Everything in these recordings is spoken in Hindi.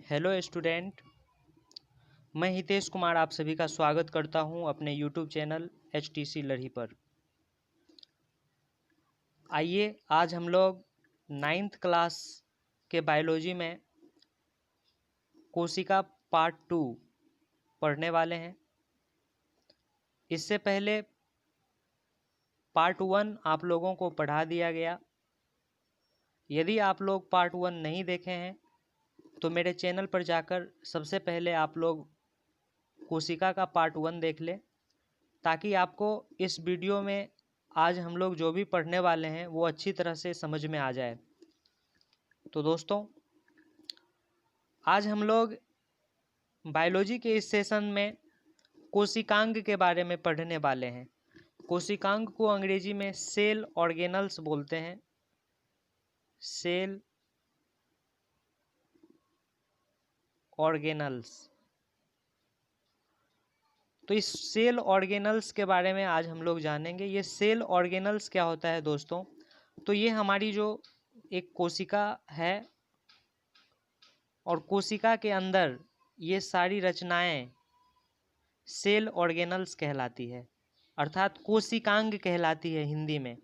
हेलो स्टूडेंट, मैं हितेश कुमार आप सभी का स्वागत करता हूं अपने यूट्यूब चैनल HTC लड़ी पर। आइए आज हम लोग 9th क्लास के बायोलॉजी में कोशिका पार्ट 2 पढ़ने वाले हैं। इससे पहले पार्ट 1 आप लोगों को पढ़ा दिया गया। यदि आप लोग पार्ट 1 नहीं देखे हैं तो मेरे चैनल पर जाकर सबसे पहले आप लोग कोशिका का पार्ट 1 देख लें, ताकि आपको इस वीडियो में आज हम लोग जो भी पढ़ने वाले हैं वो अच्छी तरह से समझ में आ जाए। तो दोस्तों, आज हम लोग बायोलॉजी के इस सेशन में कोशिकांग के बारे में पढ़ने वाले हैं। कोशिकांग को अंग्रेजी में सेल ऑर्गेनल्स बोलते हैं। Cell organelles. तो इस सेल ऑर्गेनल्स के बारे में आज हम लोग जानेंगे। ये सेल ऑर्गेनल्स क्या होता है दोस्तों? तो ये हमारी जो एक कोशिका है और कोशिका के अंदर ये सारी रचनाएं सेल ऑर्गेनल्स कहलाती है, अर्थात कोशिकांग कहलाती है हिंदी में।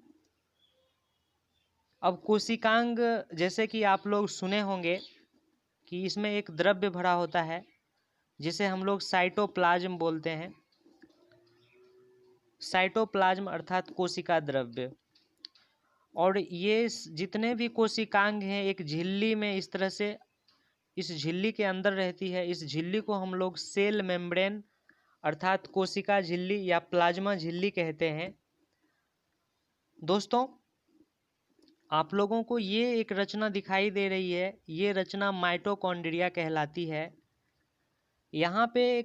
अब कोशिकांग जैसे कि आप लोग सुने होंगे कि इसमें एक द्रव्य भरा होता है जिसे हम लोग साइटोप्लाज्म बोलते हैं। साइटोप्लाज्म अर्थात कोशिका द्रव्य। और ये जितने भी कोशिकांग हैं एक झिल्ली में इस तरह से इस झिल्ली के अंदर रहती है। इस झिल्ली को हम लोग सेल मेम्ब्रेन अर्थात कोशिका झिल्ली या प्लाज्मा झिल्ली कहते हैं। दोस्तों, आप लोगों को ये एक रचना दिखाई दे रही है, ये रचना माइटोकॉन्ड्रिया कहलाती है। यहाँ पे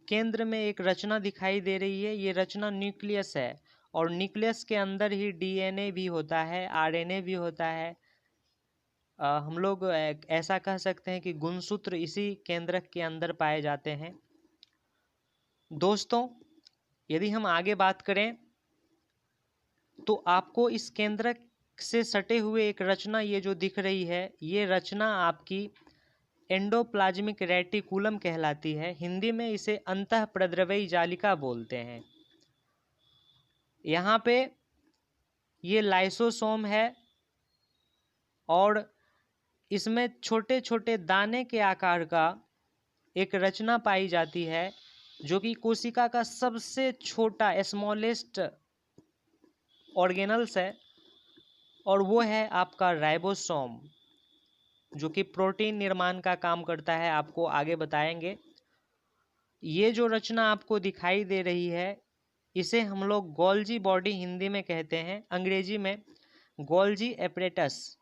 केंद्र में एक रचना दिखाई दे रही है, ये रचना न्यूक्लियस है और न्यूक्लियस के अंदर ही DNA भी होता है, RNA भी होता है। हम लोग ऐसा कह सकते हैं कि गुणसूत्र इसी केंद्रक के अंदर पाए जाते हैं। दोस्तों, यदि हम आगे बात करें तो आपको इस केंद्रक से सटे हुए एक रचना ये जो दिख रही है, ये रचना आपकी एंडोप्लाज्मिक रेटिकुलम कहलाती है। हिंदी में इसे अंतःप्रद्रव्यी जालिका बोलते हैं। यहाँ पे ये लाइसोसोम है और इसमें छोटे छोटे दाने के आकार का एक रचना पाई जाती है जो कि कोशिका का सबसे छोटा स्मॉलेस्ट ऑर्गेनल्स है, और वो है आपका राइबोसोम, जो कि प्रोटीन निर्माण का काम करता है। आपको आगे बताएंगे। ये जो रचना आपको दिखाई दे रही है इसे हम लोग गोल्जी बॉडी हिंदी में कहते हैं, अंग्रेजी में गोल्जी एपरेटस।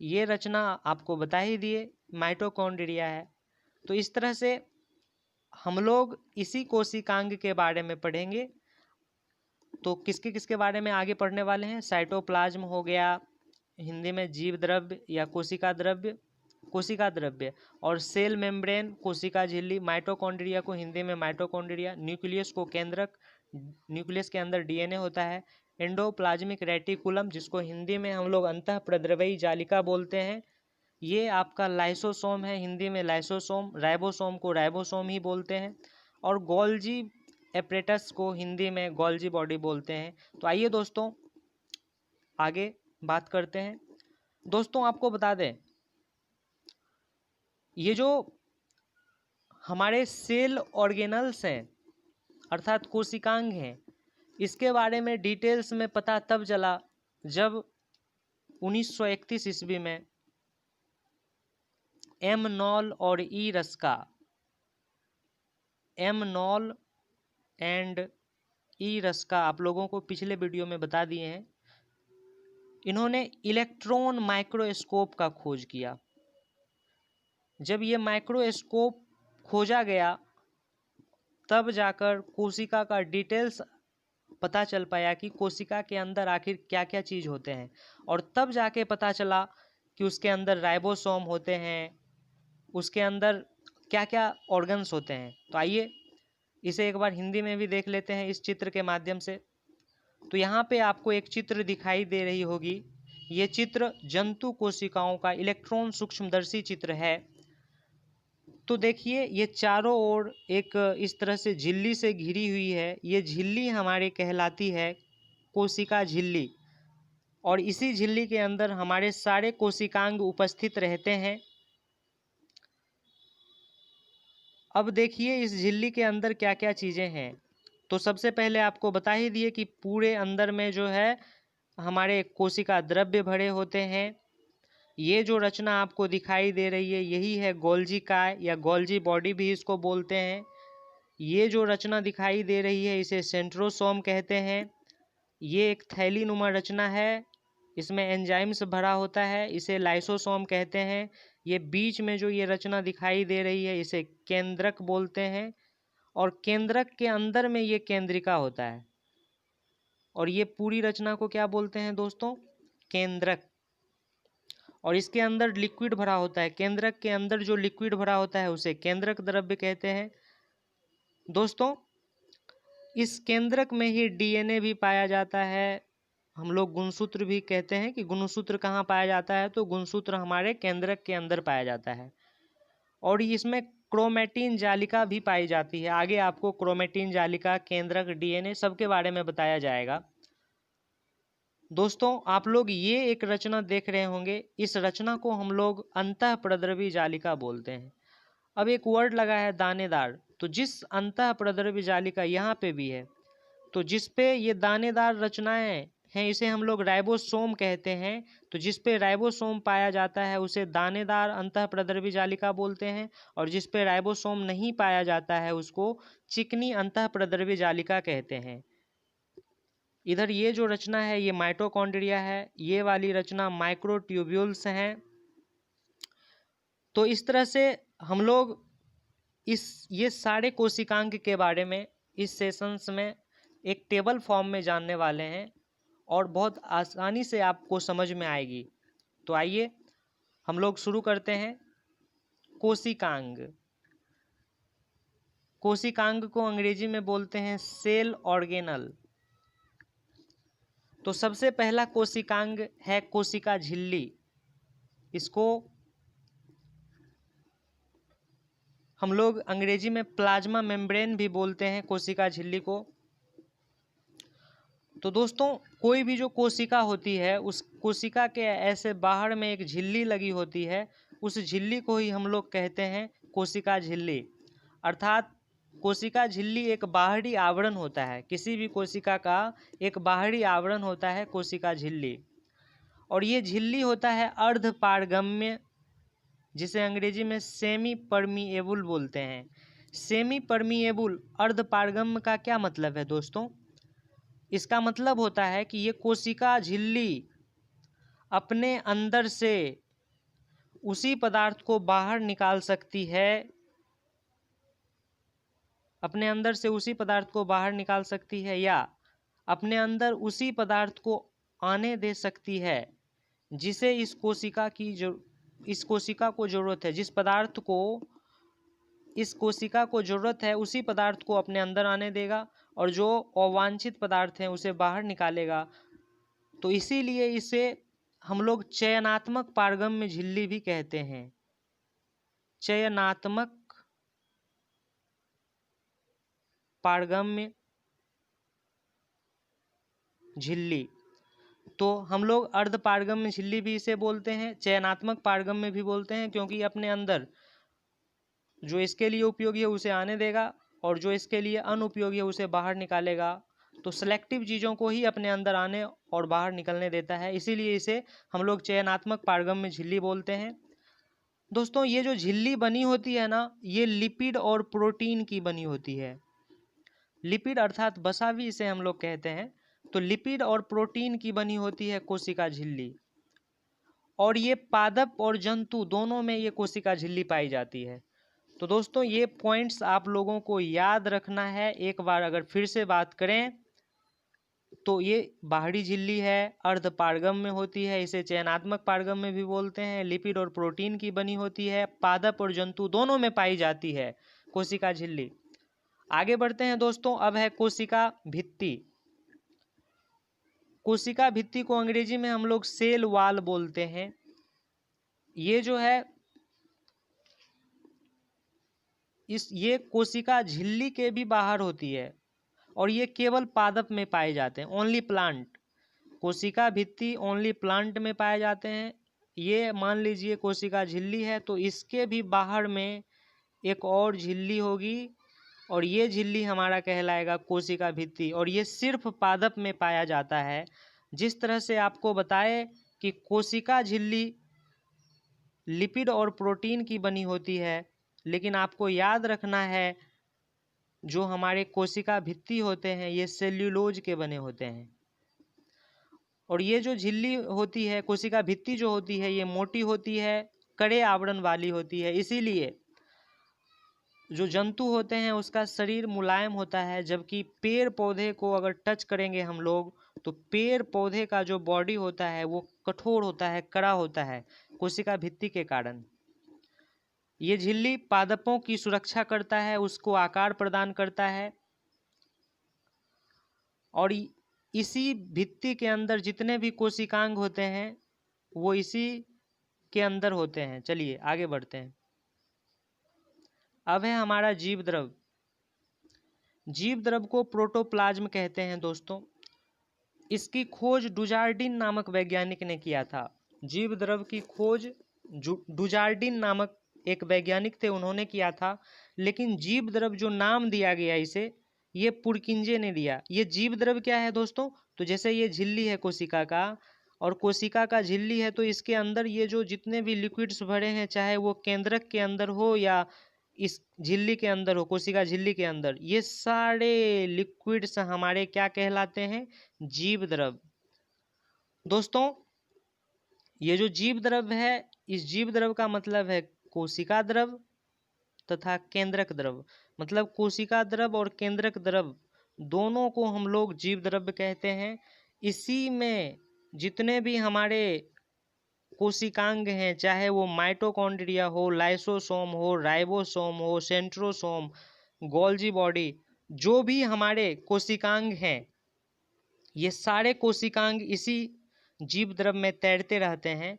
ये रचना आपको बता ही दिए माइटोकॉन्ड्रिया है। तो इस तरह से हम लोग इसी कोशिकांग के बारे में पढ़ेंगे। तो किसके किसके बारे में आगे पढ़ने वाले हैं? साइटोप्लाज्म हो गया, हिंदी में जीव द्रव्य या कोशिका द्रव्य, और सेल मेम्ब्रेन कोशिका झिल्ली, माइटोकॉन्ड्रिया को हिंदी में माइटोकॉन्ड्रिया, न्यूक्लियस को केंद्रक, न्यूक्लियस के अंदर DNA होता है, एंडोप्लाज्मिक रेटिकुलम जिसको हिंदी में हम लोग अंतःप्रद्रव्यी जालिका बोलते हैं, ये आपका लाइसोसोम है, हिंदी में लाइसोसोम, राइबोसोम को राइबोसोम ही बोलते हैं, और गोल्जी एपरेटस को हिंदी में गोल्जी बॉडी बोलते हैं। तो आइए दोस्तों आगे बात करते हैं। दोस्तों, आपको बता दें, ये जो हमारे सेल ऑर्गेनल्स हैं अर्थात कोशिकांग हैं, इसके बारे में डिटेल्स में पता तब चला जब 1931 ईस्वी में एम नॉल और E Ruska, M Knoll and E Ruska आप लोगों को पिछले वीडियो में बता दिए हैं, इन्होंने इलेक्ट्रॉन माइक्रोस्कोप का खोज किया। जब ये माइक्रोस्कोप खोजा गया तब जाकर कोशिका का डिटेल्स पता चल पाया कि कोशिका के अंदर आखिर क्या क्या चीज़ होते हैं, और तब जाके पता चला कि उसके अंदर राइबोसोम होते हैं, उसके अंदर क्या क्या ऑर्गन्स होते हैं। तो आइए इसे एक बार हिंदी में भी देख लेते हैं इस चित्र के माध्यम से। तो यहाँ पे आपको एक चित्र दिखाई दे रही होगी, ये चित्र जंतु कोशिकाओं का इलेक्ट्रॉन सूक्ष्मदर्शी चित्र है। तो देखिए ये चारों ओर एक इस तरह से झिल्ली से घिरी हुई है। ये झिल्ली हमारी कहलाती है कोशिका झिल्ली, और इसी झिल्ली के अंदर हमारे सारे कोशिकांग उपस्थित रहते हैं। अब देखिए इस झिल्ली के अंदर क्या क्या चीज़ें हैं। तो सबसे पहले आपको बता ही दिए कि पूरे अंदर में जो है हमारे कोशिका द्रव्य भरे होते हैं। ये जो रचना आपको दिखाई दे रही है यही है गोल्जी काय या गोल्जी बॉडी भी इसको बोलते हैं। ये जो रचना दिखाई दे रही है इसे सेंट्रोसोम कहते हैं। ये एक थैली नुमा रचना है, इसमें एंजाइम्स भरा होता है, इसे लाइसोसोम कहते हैं। ये बीच में जो ये रचना दिखाई दे रही है इसे केंद्रक बोलते हैं, और केंद्रक के अंदर में ये केंद्रिका होता है, और ये पूरी रचना को क्या बोलते हैं दोस्तों? केंद्रक। और इसके अंदर लिक्विड भरा होता है, केंद्रक के अंदर जो लिक्विड भरा होता है उसे केंद्रक द्रव्य कहते हैं। दोस्तों इस केंद्रक में ही डीएनए भी पाया जाता है। हम लोग गुणसूत्र भी कहते हैं कि गुणसूत्र कहाँ पाया जाता है, तो गुणसूत्र हमारे केंद्रक के अंदर पाया जाता है। और इसमें क्रोमेटिन जालिका भी पाई जाती है। आगे आपको क्रोमेटिन जालिका, केंद्रक, डीएनए सबके बारे में बताया जाएगा। दोस्तों आप लोग ये एक रचना देख रहे होंगे, इस रचना को हम लोग अंतःप्रद्रवी जालिका बोलते हैं। अब एक वर्ड लगा है दानेदार, तो जिस अंतःप्रद्रवी जालिका यहाँ पे भी है, तो जिस पे ये दानेदार रचनाएं हैं इसे हम लोग राइबोसोम कहते हैं। तो जिस पे राइबोसोम पाया जाता है उसे दानेदार अंतःप्रद्रवी जालिका बोलते हैं, और जिस पे राइबोसोम नहीं पाया जाता है उसको चिकनी अंतःप्रद्रवी जालिका कहते हैं। इधर ये जो रचना है ये माइटोकॉन्ड्रिया है, ये वाली रचना माइक्रोट्यूब्यूल्स हैं। तो इस तरह से हम लोग ये सारे कोशिकांग के बारे में इस सेशंस में एक टेबल फॉर्म में जानने वाले हैं, और बहुत आसानी से आपको समझ में आएगी। तो आइए हम लोग शुरू करते हैं। कोशिकांग। कोशिकांग को अंग्रेजी में बोलते हैं सेल ऑर्गेनल। तो सबसे पहला कोशिकांग है कोशिका झिल्ली। इसको हम लोग अंग्रेजी में प्लाज्मा मेम्ब्रेन भी बोलते हैं कोशिका झिल्ली को। तो दोस्तों कोई भी जो कोशिका होती है उस कोशिका के ऐसे बाहर में एक झिल्ली लगी होती है, उस झिल्ली को ही हम लोग कहते हैं कोशिका झिल्ली। अर्थात कोशिका झिल्ली एक बाहरी आवरण होता है, किसी भी कोशिका का एक बाहरी आवरण होता है कोशिका झिल्ली। और ये झिल्ली होता है अर्ध पारगम्य, जिसे अंग्रेजी में सेमी परमिएबल बोलते हैं। सेमी परमिएबल अर्ध पारगम्य का क्या मतलब है दोस्तों? इसका मतलब होता है कि ये कोशिका झिल्ली अपने अंदर से उसी पदार्थ को बाहर निकाल सकती है, अपने अंदर से उसी पदार्थ को बाहर निकाल सकती है, या अपने अंदर उसी पदार्थ को आने दे सकती है जिसे इस कोशिका को जरूरत है। जिस पदार्थ को इस कोशिका को जरूरत है उसी पदार्थ को अपने अंदर आने देगा, और जो अवांछित पदार्थ हैं उसे बाहर निकालेगा। तो इसीलिए इसे हम लोग चयनात्मक पारगम्य झिल्ली भी कहते हैं। चयनात्मक पारगम्य झिल्ली। तो हम लोग अर्ध पारगम्य झिल्ली भी इसे बोलते हैं, चयनात्मक पारगम्य भी बोलते हैं, क्योंकि अपने अंदर जो इसके लिए उपयोगी है उसे आने देगा, और जो इसके लिए अनुपयोगी है उसे बाहर निकालेगा। तो सेलेक्टिव चीज़ों को ही अपने अंदर आने और बाहर निकलने देता है, इसीलिए इसे हम लोग चयनात्मक पारगम्य झिल्ली बोलते हैं। दोस्तों ये जो झिल्ली बनी होती है ना, ये लिपिड और प्रोटीन की बनी होती है। लिपिड अर्थात वसा भी इसे हम लोग कहते हैं। तो लिपिड और प्रोटीन की बनी होती है कोशिका झिल्ली, और ये पादप और जंतु दोनों में ये कोशिका झिल्ली पाई जाती है। तो दोस्तों ये पॉइंट्स आप लोगों को याद रखना है। एक बार अगर फिर से बात करें तो ये बाहरी झिल्ली है, अर्ध पारगम्य होती है, इसे चयनात्मक पारगम्य भी बोलते हैं, लिपिड और प्रोटीन की बनी होती है, पादप और जंतु दोनों में पाई जाती है कोशिका झिल्ली। आगे बढ़ते हैं दोस्तों। अब है कोशिका भित्ति। कोशिका भित्ति को अंग्रेजी में हम लोग सेल वॉल बोलते हैं। ये जो है ये कोशिका झिल्ली के भी बाहर होती है और ये केवल पादप में पाए जाते हैं, ओनली प्लांट। कोशिका भित्ति ओनली प्लांट में पाए जाते हैं। ये मान लीजिए कोशिका झिल्ली है तो इसके भी बाहर में एक और झिल्ली होगी और ये झिल्ली हमारा कहलाएगा कोशिका भित्ति, और ये सिर्फ पादप में पाया जाता है। जिस तरह से आपको बताए कि कोशिका झिल्ली लिपिड और प्रोटीन की बनी होती है, लेकिन आपको याद रखना है जो हमारे कोशिका भित्ति होते हैं ये सेल्यूलोज के बने होते हैं। और ये जो झिल्ली होती है, कोशिका भित्ति जो होती है, ये मोटी होती है, कड़े आवरण वाली होती है। इसीलिए जो जंतु होते हैं उसका शरीर मुलायम होता है, जबकि पेड़ पौधे को अगर टच करेंगे हम लोग तो पेड़ पौधे का जो बॉडी होता है वो कठोर होता है, कड़ा होता है, कोशिका भित्ति के कारण। ये झिल्ली पादपों की सुरक्षा करता है, उसको आकार प्रदान करता है, और इसी भित्ति के अंदर जितने भी कोशिकांग होते हैं वो इसी के अंदर होते हैं। चलिए आगे बढ़ते हैं। अब है हमारा जीव द्रव। जीव द्रव को प्रोटोप्लाज्म कहते हैं दोस्तों। इसकी खोज डुजार्डिन नामक वैज्ञानिक ने किया था। जीव द्रव की खोज डुजार्डिन नामक एक वैज्ञानिक थे, उन्होंने किया था। लेकिन जीव द्रव जो नाम दिया गया इसे, ये पुरकिंजे ने दिया। ये जीव द्रव क्या है दोस्तों? तो जैसे ये झिल्ली है कोशिका का, और कोशिका का झिल्ली है, तो इसके अंदर ये जो जितने भी लिक्विड्स भरे हैं, चाहे वो केंद्रक के अंदर हो या इस झिल्ली के अंदर हो, कोशिका झिल्ली के अंदर, ये सारे लिक्विड्स हमारे क्या कहलाते हैं? जीव द्रव। दोस्तों ये जो जीव द्रव है, इस जीव द्रव का मतलब है कोशिका द्रव तथा केंद्रक द्रव। मतलब कोशिका द्रव और केंद्रक द्रव दोनों को हम लोग जीव द्रव कहते हैं। इसी में जितने भी हमारे कोशिकांग हैं, चाहे वो माइटोकॉन्ड्रिया हो, लाइसोसोम हो, राइबोसोम हो, सेंट्रोसोम, गोल्जी बॉडी, जो भी हमारे कोशिकांग हैं, ये सारे कोशिकांग इसी जीव द्रव में तैरते रहते हैं।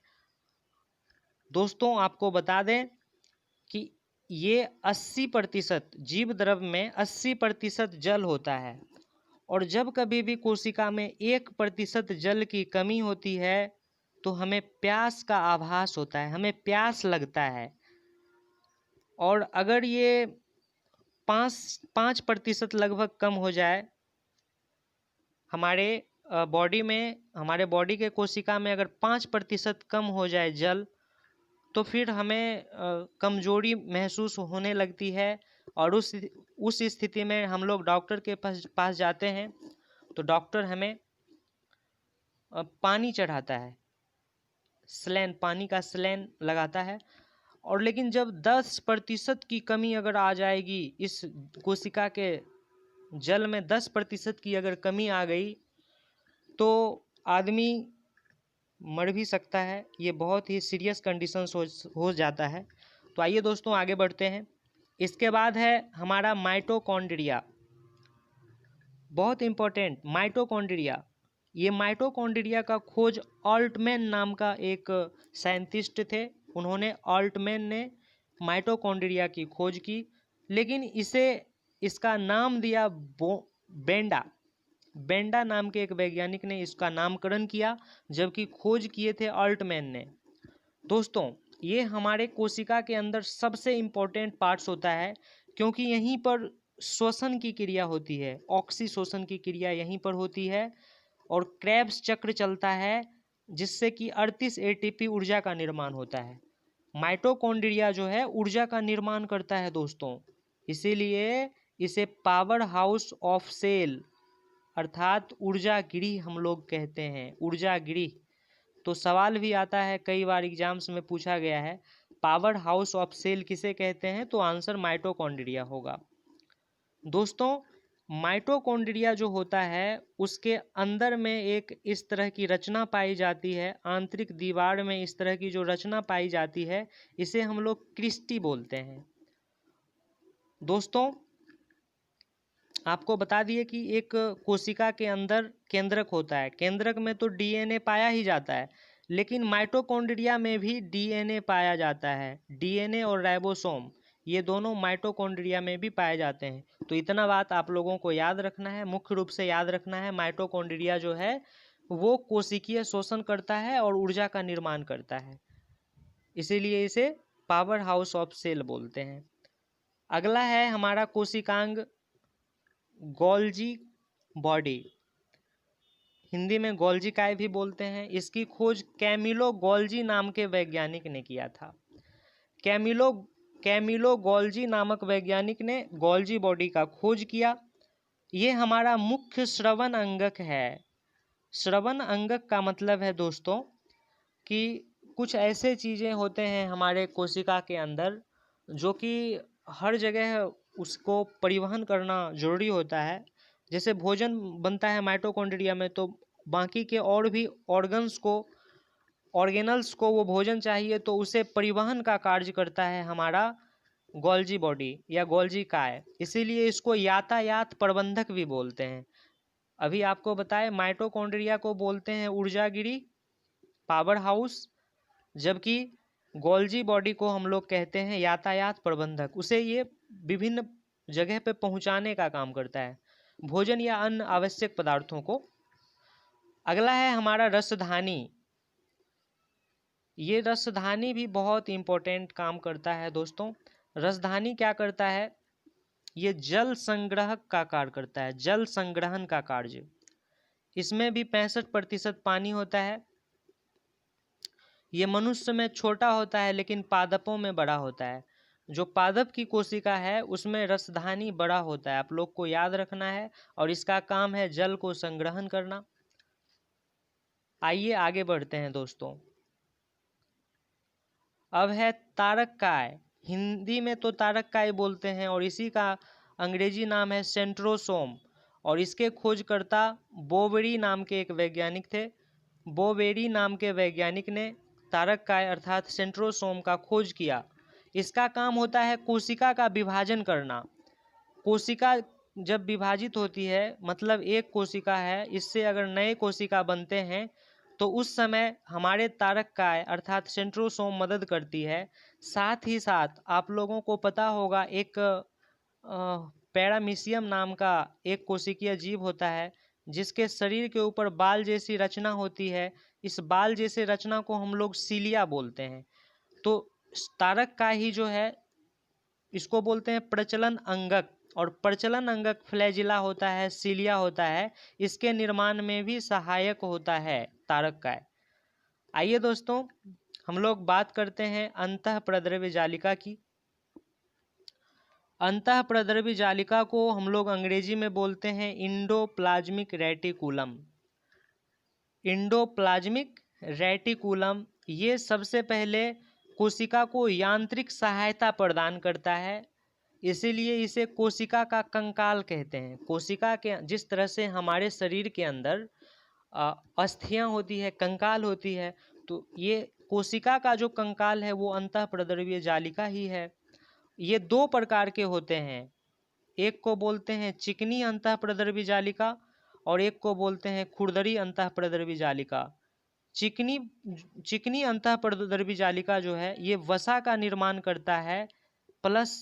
दोस्तों आपको बता दें कि ये 80% जीव द्रव में 80% जल होता है, और जब कभी भी कोशिका में 1% जल की कमी होती है तो हमें प्यास का आभास होता है, हमें प्यास लगता है। और अगर ये 5% लगभग कम हो जाए हमारे बॉडी में, हमारे बॉडी के कोशिका में अगर 5% कम हो जाए जल, तो फिर हमें कमजोरी महसूस होने लगती है। और उस स्थिति में हम लोग डॉक्टर के पास जाते हैं, तो डॉक्टर हमें पानी चढ़ाता है, स्लैन, पानी का स्लैन लगाता है। और लेकिन जब 10% की कमी अगर आ जाएगी, इस कोशिका के जल में 10% की अगर कमी आ गई तो आदमी मर भी सकता है। ये बहुत ही सीरियस कंडीशंस हो जाता है। तो आइए दोस्तों आगे बढ़ते हैं। इसके बाद है हमारा माइटोकॉन्ड्रिया, बहुत इंपॉर्टेंट माइटोकॉन्ड्रिया। ये माइटोकॉन्ड्रिया का खोज ऑल्टमैन नाम का एक साइंटिस्ट थे, उन्होंने ऑल्टमैन ने माइटोकॉन्ड्रिया की खोज की। लेकिन इसका नाम दिया बेंडा नाम के एक वैज्ञानिक ने इसका नामकरण किया, जबकि खोज किए थे ऑल्टमैन ने। दोस्तों ये हमारे कोशिका के अंदर सबसे इम्पोर्टेंट पार्ट्स होता है, क्योंकि यहीं पर श्वसन की क्रिया होती है, ऑक्सीशोषण की क्रिया यहीं पर होती है, और क्रेब्स चक्र चलता है, जिससे कि 38 एटीपी ऊर्जा का निर्माण होता है। माइटोकॉन्ड्रिया जो है ऊर्जा का निर्माण करता है दोस्तों, इसीलिए इसे पावर हाउस ऑफ सेल अर्थात ऊर्जा गृह हम लोग कहते हैं, ऊर्जा गृह। तो सवाल भी आता है, कई बार एग्जाम्स में पूछा गया है, पावर हाउस ऑफ सेल किसे कहते हैं? तो आंसर माइटोकॉन्ड्रिया होगा। दोस्तों माइटोकॉन्ड्रिया जो होता है उसके अंदर में एक इस तरह की रचना पाई जाती है, आंतरिक दीवार में इस तरह की जो रचना पाई जाती है, इसे हम लोग क्रिस्टी बोलते हैं। दोस्तों आपको बता दिए कि एक कोशिका के अंदर केंद्रक होता है, केंद्रक में तो डीएनए पाया ही जाता है, लेकिन माइटोकॉन्ड्रिया में भी डीएनए पाया जाता है। डीएनए और राइबोसोम ये दोनों माइटोकॉन्ड्रिया में भी पाए जाते हैं। तो इतना बात आप लोगों को याद रखना है, मुख्य रूप से याद रखना है। माइटोकॉन्ड्रिया जो है वो कोशिकीय शोषण करता है और ऊर्जा का निर्माण करता है, इसीलिए इसे पावर हाउस ऑफ सेल बोलते हैं। अगला है हमारा कोशिकांग गोल्जी बॉडी, हिंदी में गोल्जी काय भी बोलते हैं। इसकी खोज कैमिलो गोल्जी नाम के वैज्ञानिक ने किया था। कैमिलो कैमिलो गोल्जी नामक वैज्ञानिक ने गोल्जी बॉडी का खोज किया। ये हमारा मुख्य श्रवण अंगक है। श्रवण अंगक का मतलब है दोस्तों कि कुछ ऐसे चीज़ें होते हैं हमारे कोशिका के अंदर जो कि हर जगह उसको परिवहन करना जरूरी होता है। जैसे भोजन बनता है माइटोकॉन्ड्रिया में, तो बाकी के और भी ऑर्गेनल्स को वो भोजन चाहिए, तो उसे परिवहन का कार्य करता है हमारा गोल्जी बॉडी या गोल्जी काय। इसीलिए इसको यातायात प्रबंधक भी बोलते हैं। अभी आपको बताएं, माइटोकॉन्ड्रिया को बोलते हैं ऊर्जागिरी, पावर हाउस, जबकि गोल्जी बॉडी को हम लोग कहते हैं यातायात प्रबंधक। उसे ये विभिन्न जगह पे पहुंचाने का काम करता है, भोजन या अन्य आवश्यक पदार्थों को। अगला है हमारा रसधानी। ये रसधानी भी बहुत इम्पोर्टेंट काम करता है दोस्तों। रसधानी क्या करता है? ये जल संग्रहक का कार्य करता है, जल संग्रहण का कार्य। इसमें भी 65% पानी होता है। ये मनुष्य में छोटा होता है लेकिन पादपों में बड़ा होता है। जो पादप की कोशिका है उसमें रसधानी बड़ा होता है, आप लोग को याद रखना है, और इसका काम है जल को संग्रहण करना। आइए आगे बढ़ते हैं दोस्तों। अब है तारककाय। हिंदी में तो तारककाय बोलते हैं और इसी का अंग्रेजी नाम है सेंट्रोसोम, और इसके खोजकर्ता बोवेरी नाम के एक वैज्ञानिक थे। बोवेरी नाम के वैज्ञानिक ने तारककाय अर्थात सेंट्रोसोम का खोज किया। इसका काम होता है कोशिका का विभाजन करना। कोशिका जब विभाजित होती है, मतलब एक कोशिका है, इससे अगर नए कोशिका बनते हैं तो उस समय हमारे तारककाय अर्थात सेंट्रोसोम मदद करती है। साथ ही साथ आप लोगों को पता होगा एक पैरामीशियम नाम का एक कोशिकीय जीव होता है जिसके शरीर के ऊपर बाल जैसी रचना होती है। इस बाल जैसे रचना को हम लोग सीलिया बोलते हैं। तो तारककाय ही जो है इसको बोलते हैं प्रचलन अंगक, और प्रचलन अंगक फ्लैजिला होता है, सीलिया होता है, इसके निर्माण में भी सहायक होता है तारककाय। आइए दोस्तों हम लोग बात करते हैं अंतःप्रद्रव्य जालिका की। अंतःप्रद्रव्य जालिका को हम लोग अंग्रेजी में बोलते हैं इंडोप्लाज्मिक रेटिकुलम। इंडोप्लाज्मिक रेटिकुलम ये सबसे पहले कोशिका को यांत्रिक सहायता प्रदान करता है, इसीलिए इसे कोशिका का कंकाल कहते हैं। कोशिका के जिस तरह से हमारे शरीर के अंदर अस्थियां होती है, कंकाल होती है, तो ये कोशिका का जो कंकाल है वो अंतःप्रद्रव्य जालिका ही है। ये दो प्रकार के होते हैं, एक को बोलते हैं चिकनी अंतःप्रद्रव्य जालिका और एक को बोलते हैं खुरदरी अंतःप्रद्रव्य जालिका। चिकनी अंतःप्रद्रव्य जालिका जो है ये वसा का निर्माण करता है प्लस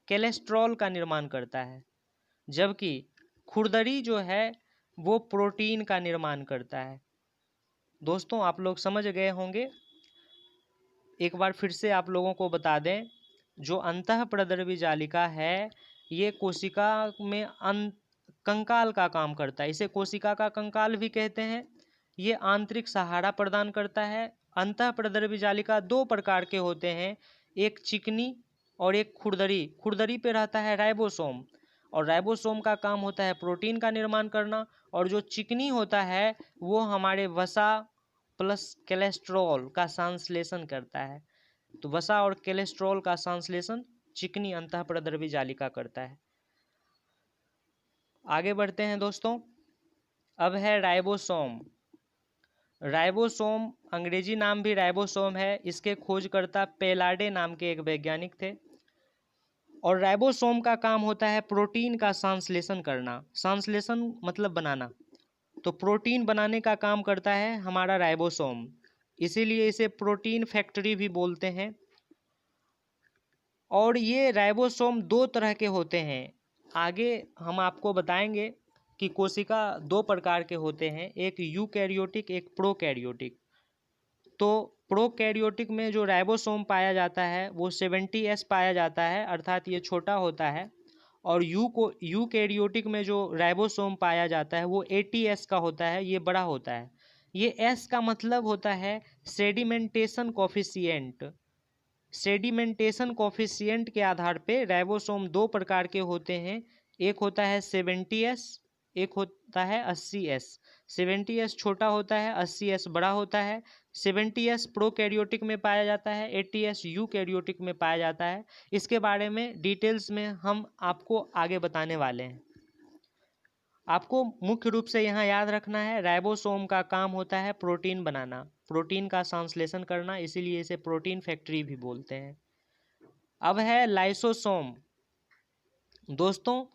कोलेस्ट्रॉल का निर्माण करता है, जबकि खुरदरी जो है वो प्रोटीन का निर्माण करता है। दोस्तों आप लोग समझ गए होंगे। एक बार फिर से आप लोगों को बता दें, जो अंतःप्रद्रव्य जालिका है ये कोशिका में कंकाल का काम करता है, इसे कोशिका का कंकाल भी कहते हैं। ये आंतरिक सहारा प्रदान करता है। अंतःप्रद्रव्य जालिका दो प्रकार के होते हैं, एक चिकनी और एक खुरदरी। खुरदरी पे रहता है राइबोसोम, और राइबोसोम का काम होता है प्रोटीन का निर्माण करना, और जो चिकनी होता है वो हमारे वसा प्लस कोलेस्ट्रॉल का संश्लेषण करता है। तो वसा और कोलेस्ट्रॉल का संश्लेषण चिकनी अंतःप्रद्रव्य जालिका करता है। आगे बढ़ते हैं दोस्तों। अब है राइबोसोम। राइबोसोम अंग्रेजी नाम भी राइबोसोम है। इसके खोजकर्ता पेलाडे नाम के एक वैज्ञानिक थे, और राइबोसोम का काम होता है प्रोटीन का संश्लेषण करना। संश्लेषण मतलब बनाना, तो प्रोटीन बनाने का काम करता है हमारा राइबोसोम, इसीलिए इसे प्रोटीन फैक्ट्री भी बोलते हैं। और ये राइबोसोम दो तरह के होते हैं, आगे हम आपको बताएंगे कि कोशिका दो प्रकार के होते हैं, एक यूकैरियोटिक एक प्रोकैरियोटिक। तो प्रोकैरियोटिक में जो राइबोसोम पाया जाता है वो 70S पाया जाता है, अर्थात ये छोटा होता है। और यूकैरियोटिक में जो राइबोसोम पाया जाता है वो 80S का होता है, ये बड़ा होता है। ये S का मतलब होता है सेडिमेंटेशन कॉफिशिएंट। सेडिमेंटेशन कॉफिशिएंट के आधार पे राइबोसोम दो प्रकार के होते हैं, एक होता है 70S, एक होता है 80S। 70S छोटा होता है, 80S बड़ा होता है। 70S प्रोकैरियोटिक में पाया जाता है, 80S यूकैरियोटिक में पाया जाता है। इसके बारे में डिटेल्स में हम आपको आगे बताने वाले हैं। आपको मुख्य रूप से यहाँ याद रखना है, राइबोसोम का काम होता है प्रोटीन बनाना, प्रोटीन का संश्लेषण करना, इसीलिए इसे प्रोटीन फैक्ट्री भी बोलते हैं। अब है लाइसोसोम। दोस्तों,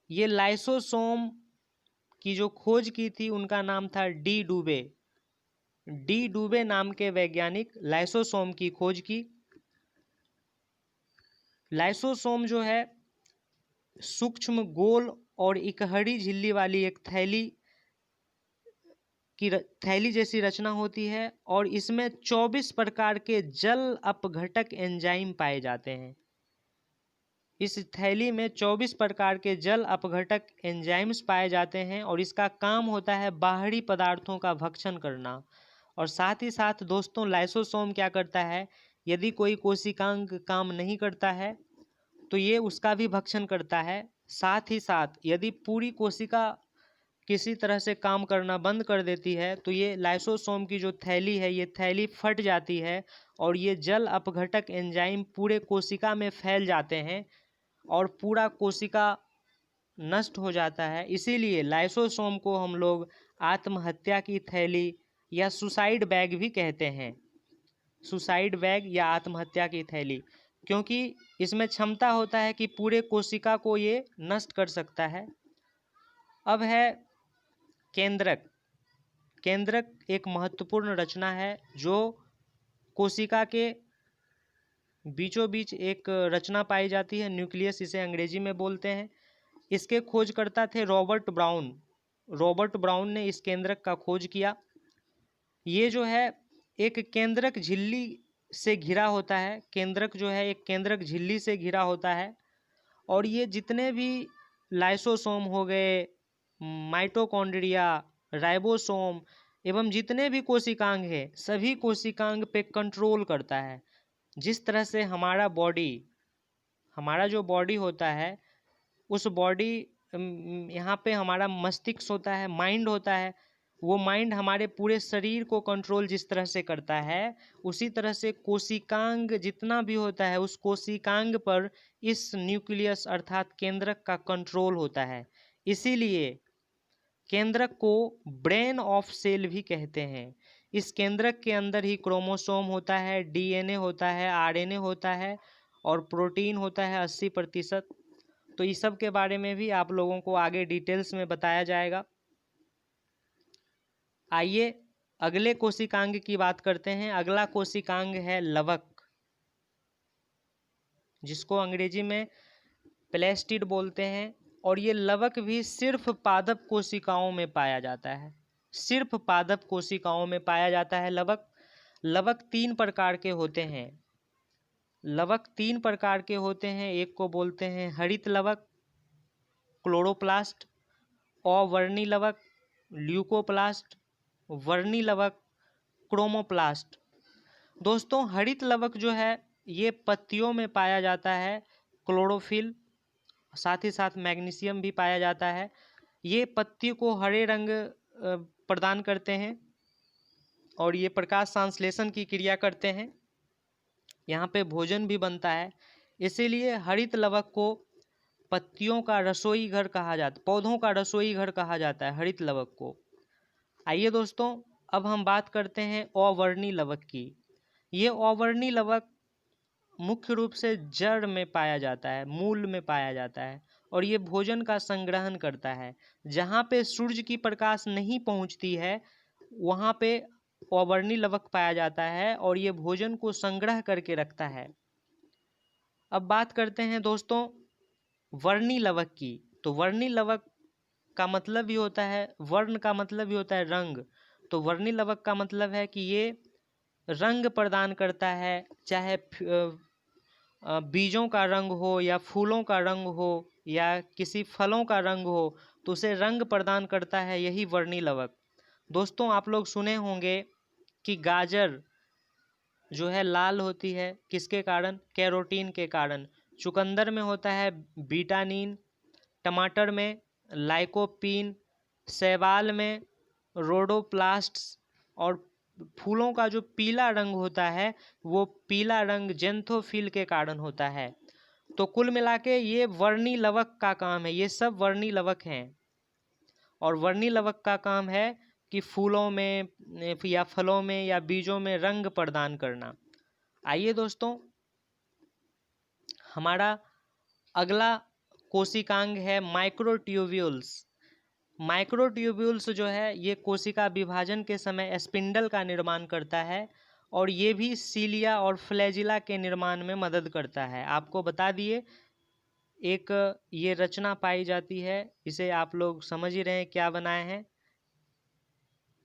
ये लाइसोसोम की जो खोज की थी उनका नाम था डी डुबे। डी डुबे नाम के वैज्ञानिक लाइसोसोम की खोज की। लाइसोसोम जो है सूक्ष्म गोल और इकहरी झिल्ली वाली एक थैली जैसी रचना होती है और इसमें 24 प्रकार के जल अपघटक एंजाइम पाए जाते हैं। इस थैली में 24 प्रकार के जल अपघटक एंजाइम्स पाए जाते हैं और इसका काम होता है बाहरी पदार्थों का भक्षण करना। और साथ ही साथ दोस्तों, लाइसोसोम क्या करता है, यदि कोई कोशिकांग काम नहीं करता है तो ये उसका भी भक्षण करता है। साथ ही साथ यदि पूरी कोशिका किसी तरह से काम करना बंद कर देती है तो ये लाइसोसोम की जो थैली है ये थैली फट जाती है और ये जल अपघटक एंजाइम पूरे कोशिका में फैल जाते हैं और पूरा कोशिका नष्ट हो जाता है। इसीलिए लाइसोसोम को हम लोग आत्महत्या की थैली या सुसाइड बैग भी कहते हैं। सुसाइड बैग या आत्महत्या की थैली, क्योंकि इसमें क्षमता होता है कि पूरे कोशिका को ये नष्ट कर सकता है। अब है केंद्रक। केंद्रक एक महत्वपूर्ण रचना है जो कोशिका के बीचों बीच एक रचना पाई जाती है, न्यूक्लियस इसे अंग्रेजी में बोलते हैं। इसके खोजकर्ता थे रॉबर्ट ब्राउन। रॉबर्ट ब्राउन ने इस केंद्रक का खोज किया। ये जो है एक केंद्रक झिल्ली से घिरा होता है। केंद्रक जो है एक केंद्रक झिल्ली से घिरा होता है और ये जितने भी लाइसोसोम हो गए, माइटोकॉन्ड्रिया, राइबोसोम एवं जितने भी कोशिकांग हैं सभी कोशिकांग पे कंट्रोल करता है। जिस तरह से हमारा जो बॉडी होता है उस बॉडी यहाँ पे हमारा मस्तिष्क होता है, माइंड होता है, वो माइंड हमारे पूरे शरीर को कंट्रोल जिस तरह से करता है उसी तरह से कोशिकांग जितना भी होता है उस कोशिकांग पर इस न्यूक्लियस अर्थात केंद्रक का कंट्रोल होता है। इसीलिए केंद्रक को ब्रेन ऑफ सेल भी कहते हैं। इस केंद्रक के अंदर ही क्रोमोसोम होता है, डीएनए होता है, आरएनए होता है और प्रोटीन होता है 80%। तो इस सब के बारे में भी आप लोगों को आगे डिटेल्स में बताया जाएगा। आइए अगले कोशिकांग की बात करते हैं। अगला कोशिकांग है लवक, जिसको अंग्रेजी में प्लेस्टिड बोलते हैं। और ये लवक भी सिर्फ पादप कोशिकाओं में पाया जाता है, सिर्फ पादप कोशिकाओं में पाया जाता है लवक। लवक 3 प्रकार के होते हैं। लवक 3 प्रकार के होते हैं, एक को बोलते हैं हरित लवक, क्लोरोप्लास्ट, अवर्णी लवक, ल्यूकोप्लास्ट, वर्णी लवक, क्रोमोप्लास्ट। दोस्तों, हरित लवक जो है ये पत्तियों में पाया जाता है, क्लोरोफिल, साथ ही साथ मैग्नीशियम भी पाया जाता है। ये पत्ती को हरे रंग प्रदान करते हैं और ये प्रकाश संश्लेषण की क्रिया करते हैं। यहाँ पे भोजन भी बनता है, इसीलिए हरित लवक को पत्तियों का रसोई घर कहा जाता, पौधों का रसोई घर कहा जाता है हरित लवक को। आइए दोस्तों, अब हम बात करते हैं अवर्णी लवक की। ये अवर्णी लवक मुख्य रूप से जड़ में पाया जाता है, मूल में पाया जाता है, और ये भोजन का संग्रहण करता है। जहाँ पे सूर्य की प्रकाश नहीं पहुँचती है वहाँ पे अवर्णी लवक पाया जाता है और ये भोजन को संग्रह करके रखता है। अब बात करते हैं दोस्तों वर्णी लवक की। तो वर्णी लवक का मतलब भी होता है, वर्ण का मतलब भी होता है रंग। तो वर्णी लवक का मतलब है कि ये रंग प्रदान करता है, चाहे बीजों का रंग हो या फूलों का रंग हो या किसी फलों का रंग हो, तो उसे रंग प्रदान करता है यही वर्णी लवक। दोस्तों आप लोग सुने होंगे कि गाजर जो है लाल होती है, किसके कारण? कैरोटीन के कारण। चुकंदर में होता है बीटानिन, टमाटर में लाइकोपीन, शैवाल में रोडोप्लास्ट्स, और फूलों का जो पीला रंग होता है वो पीला रंग जेंथोफिल के कारण होता है। तो कुल मिला के ये वर्णी लवक का काम है, ये सब वर्णी लवक हैं। और वर्णी लवक का काम है कि फूलों में या फलों में या बीजों में रंग प्रदान करना। आइए दोस्तों हमारा अगला कोशिकांग है माइक्रोट्यूब्यूल्स। माइक्रोट्यूब्यूल्स जो है ये कोशिका विभाजन के समय स्पिंडल का निर्माण करता है और ये भी सीलिया और फ्लैजिला के निर्माण में मदद करता है। आपको बता दिए एक ये रचना पाई जाती है, इसे आप लोग समझ ही रहे हैं क्या बनाए हैं,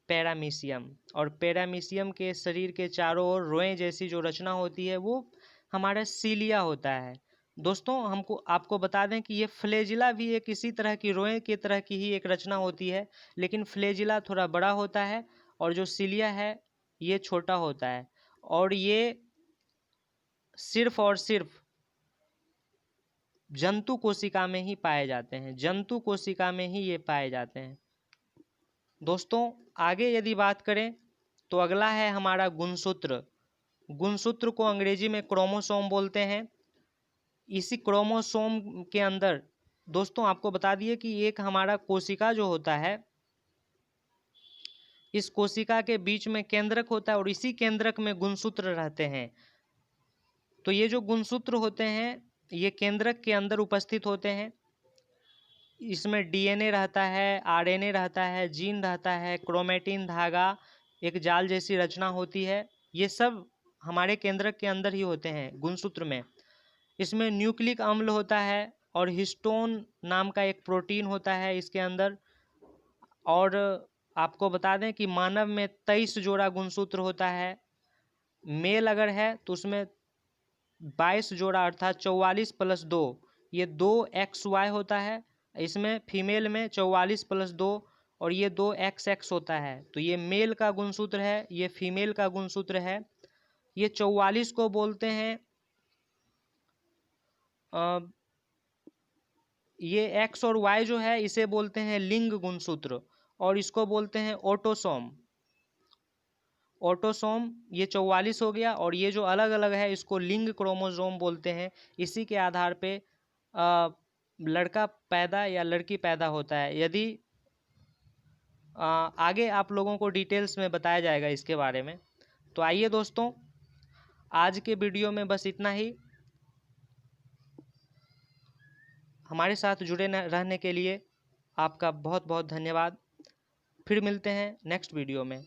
पैरामीशियम। और पैरामीशियम के शरीर के चारों ओर रोए जैसी जो रचना होती है वो हमारा सीलिया होता है। दोस्तों हमको आपको बता दें कि ये फ्लैजिला भी एक इसी तरह की रोए की तरह की ही एक रचना होती है, लेकिन फ्लैजिला थोड़ा बड़ा होता है और जो सीलिया है ये छोटा होता है। और ये सिर्फ और सिर्फ जंतु कोशिका में ही पाए जाते हैं, जंतु कोशिका में ही ये पाए जाते हैं। दोस्तों आगे यदि बात करें तो अगला है हमारा गुणसूत्र। गुणसूत्र को अंग्रेजी में क्रोमोसोम बोलते हैं। इसी क्रोमोसोम के अंदर दोस्तों आपको बता दिए कि एक हमारा कोशिका जो होता है, इस कोशिका के बीच में केंद्रक होता है और इसी केंद्रक में गुणसूत्र रहते हैं। तो ये जो गुणसूत्र होते हैं ये केंद्रक के अंदर उपस्थित होते हैं। इसमें डीएनए रहता है, आरएनए रहता है, जीन रहता है, क्रोमेटिन धागा, एक जाल जैसी रचना होती है। ये सब हमारे केंद्रक के अंदर ही होते हैं गुणसूत्र में। इसमें न्यूक्लिक अम्ल होता है और हिस्टोन नाम का एक प्रोटीन होता है इसके अंदर। और आपको बता दें कि मानव में 23 जोड़ा गुणसूत्र होता है। मेल अगर है तो उसमें 22 जोड़ा अर्थात 44 + 2, ये 2XY होता है। इसमें फीमेल में 44 + 2 और ये 2XX होता है। तो ये मेल का गुणसूत्र है, ये फीमेल का गुणसूत्र है। ये 44 को बोलते हैं ये X और Y जो है इसे बोलते हैं लिंग गुणसूत्र और इसको बोलते हैं ऑटोसोम। ऑटोसोम ये 44 हो गया और ये जो अलग अलग है इसको लिंग क्रोमोसोम बोलते हैं। इसी के आधार पे लड़का पैदा या लड़की पैदा होता है। यदि आगे आप लोगों को डिटेल्स में बताया जाएगा इसके बारे में। तो आइए दोस्तों आज के वीडियो में बस इतना ही। हमारे साथ जुड़े रहने के लिए आपका बहुत बहुत धन्यवाद। फिर मिलते हैं नेक्स्ट वीडियो में।